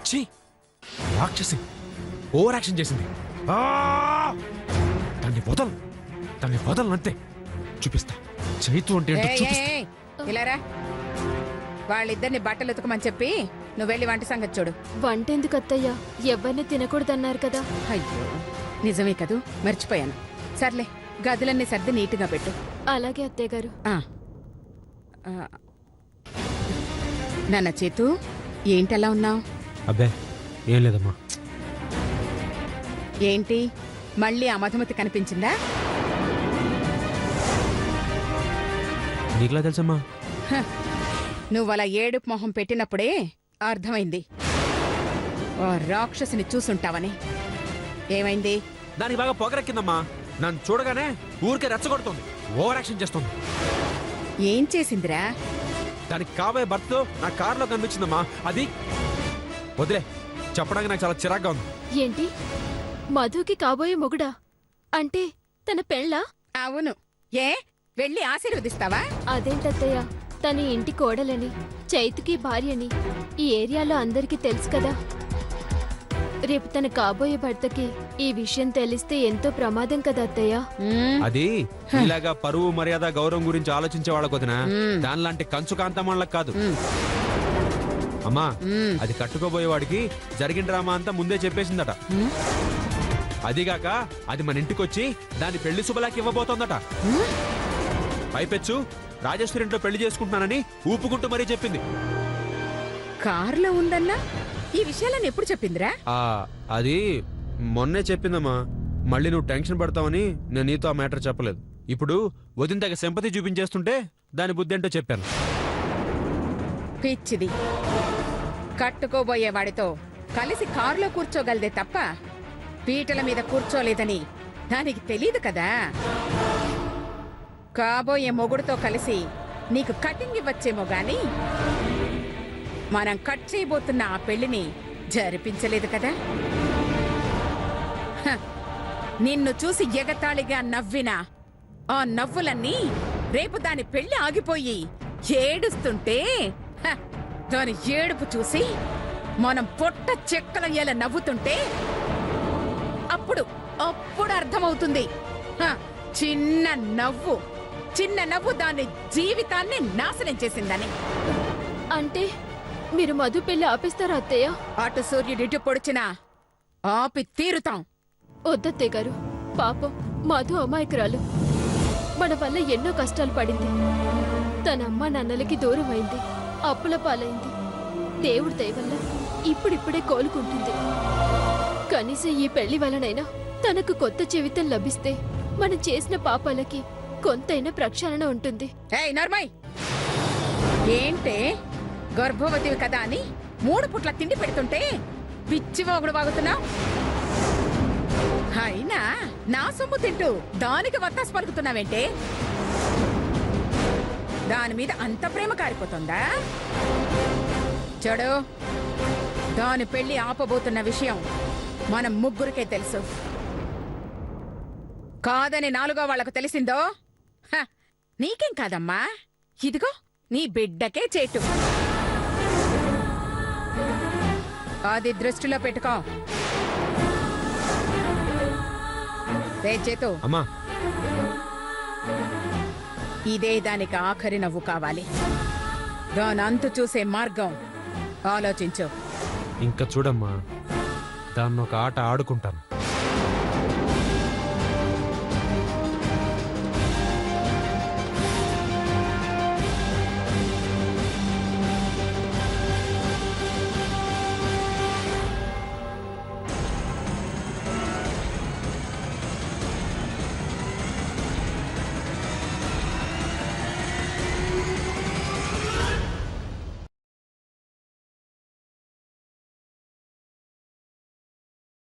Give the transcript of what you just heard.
ఛీ, రాక్షసి over action చేసింది. దాన్ని వదలనంతే. చూపిస్తా చైతు అంటే ఇలారా, వాళ్ళిద్దరిని బట్టలు ఉతకమని చెప్పి నువ్వు వెళ్ళి వంట సంగతి చూడు. వంట ఎందుకు అత్తయ్య? ఎవరిని తినకూడదన్నారు కదా. అయ్యో నిజమే కదూ, మర్చిపోయాను. సర్లే, గదులన్నీ సర్ది నీట్గా పెట్టు. అలాగే అత్తయ్య గారు. నాన్న చేతు, ఏంటలా ఉన్నావు? అబ్బే ఏం లేదమ్మా. ఏంటి మళ్ళీ ఆ మధుమతి కనిపించిందా? నీకులా తెలుసమ్మా? నువ్వలా ఏడుపు మొహం పెట్టినప్పుడే అర్థమైంది ఆ రాక్షసిని చూసుంటావని. ఏమైంది? దానికి బాగా పొగరెక్కిందమ్మా. నన్ను చూడగానే ఊరికే రెచ్చగొడుతుంది, ఓవర్ యాక్షన్ చేస్తుంది. ఏం చేసిందిరా? దానికి కాబోయే భర్తతో నా కారులో కనిపించిందమ్మా. అది వదిలే, చెప్పడానికి నాకు చాలా చిరాగ్గా ఉంది. ఏంటి, మధుకి కాబోయే మొగుడా? అంటే తన పెళ్ళా? అవును. ఏ వెళ్ళి ఆశీర్వదిస్తావా? అదేంటత్తయ్య, తన ఇంటి కోడలని, చైతుకి భార్యని ఈ ఏరియాలో అందరికీ తెలుసు కదా. రేపు తన కాబోయే భర్తకి ఈ విషయం తెలిస్తే ఎంతో ప్రమాదం కదా అత్తయ్య. అది ఇలాగా పరువు మర్యాద గౌరవం గురించి ఆలోచించే వాళ్ళకు వదినా, దానిలాంటి కంచు కాంతమ్మళ్ళకి కాదు. అమ్మా, అది కట్టుకోబోయేవాడికి జరిగిన డ్రామా అంతా ముందే చెప్పేసిందట. అదిగాక అది మన ఇంటికొచ్చి దాని పెళ్లి శుభలాకి ఇవ్వబోతోందట. పైపెచ్చు రాజేశ్వరి ఇంట్లో పెళ్లి చేసుకుంటున్నానని ఊపుకుంటూ మరీ చెప్పింది. కారులో ఉందన్నా ఈ విషయాలను ఎప్పుడు చెప్పిందిరా? అది మొన్నే చెప్పిందమ్మా. మళ్ళీ నువ్వు టెన్షన్ పడతావని నేను నీతో ఆ మ్యాటర్ చెప్పలేదు. ఇప్పుడు వదిన తగ్గ సింపతి చూపించేస్తుంటే దాని బుద్ధి ఏంటో చెప్పాను. పిచ్చిది, కట్టుకోబోయేవాడితో కలిసి కారులో కూర్చోగలదే తప్ప పీటల మీద కూర్చోలేదని దానికి తెలీదు కదా. కాబోయే మొగుడుతో కలిసి నీకు కటింగ్ ఇవ్వచ్చేమో గాని మనం కట్ చేయబోతున్న ఆ పెళ్లిని జరిపించలేదు కదా. నిన్ను చూసి ఎగతాళిగా నవ్విన ఆ నవ్వులన్నీ రేపు దాని పెళ్లి ఆగిపోయి ఏడుస్తుంటే దాని ఏడుపు చూసి మనం పొట్ట చెక్కలయ్యేలా నవ్వుతుంటే అప్పుడు అర్థమవుతుంది. చిన్న నవ్వు దాని జీవితాన్ని నాశనం చేసిందని. అంటే మీరు మధు పెళ్లి ఆపిస్తారా అత్తయ్య? అటు సూర్యుడిటు పొడిచినా ఆపి తీరుతాం. వద్దత్తయ్య గారు, పాపం మధు అమాయకురాలు. మన వల్ల ఎన్నో కష్టాలు పడింది. తన అమ్మ నాన్నలకి దూరం అయింది, అప్పుల పాలైంది. దేవుడి దయ వల్ల ఇప్పుడిప్పుడే కోలుకుంటుంది. కనీసం ఈ పెళ్లి వలనైనా తనకు కొత్త జీవితం లభిస్తే మనం చేసిన పాపాలకి కొంతైనా ప్రక్షాళన ఉంటుంది. ఏయ్ నర్మయ్, ఏంటే గర్భవతివి కదా అని 3 పుట్ల తిండి పెడుతుంటే పిచ్చివాగుడు వాగుతున్నావు? అయినా నా సొమ్ము తింటూ దానికి వత్తాసు పలుకుతున్నావేంటే? దాని మీద అంత ప్రేమ కారిపోతుందా? చూడు, దాని పెళ్లి ఆపబోతున్న విషయం మనం ముగ్గురికే తెలుసు. కాదని 4వ వాళ్లకు తెలిసిందో నీకేం కాదమ్మా, ఇదిగో నీ బిడ్డకే చేటు. అది దృష్టిలో పెట్టుకో. చేతు, అమ్మా, ఇదే దానికి ఆఖరి నవ్వు కావాలి. దాని అంతు చూసే మార్గం ఆలోచించు. ఇంకా చూడమ్మా, దాన్ని ఒక ఆట ఆడుకుంటాను.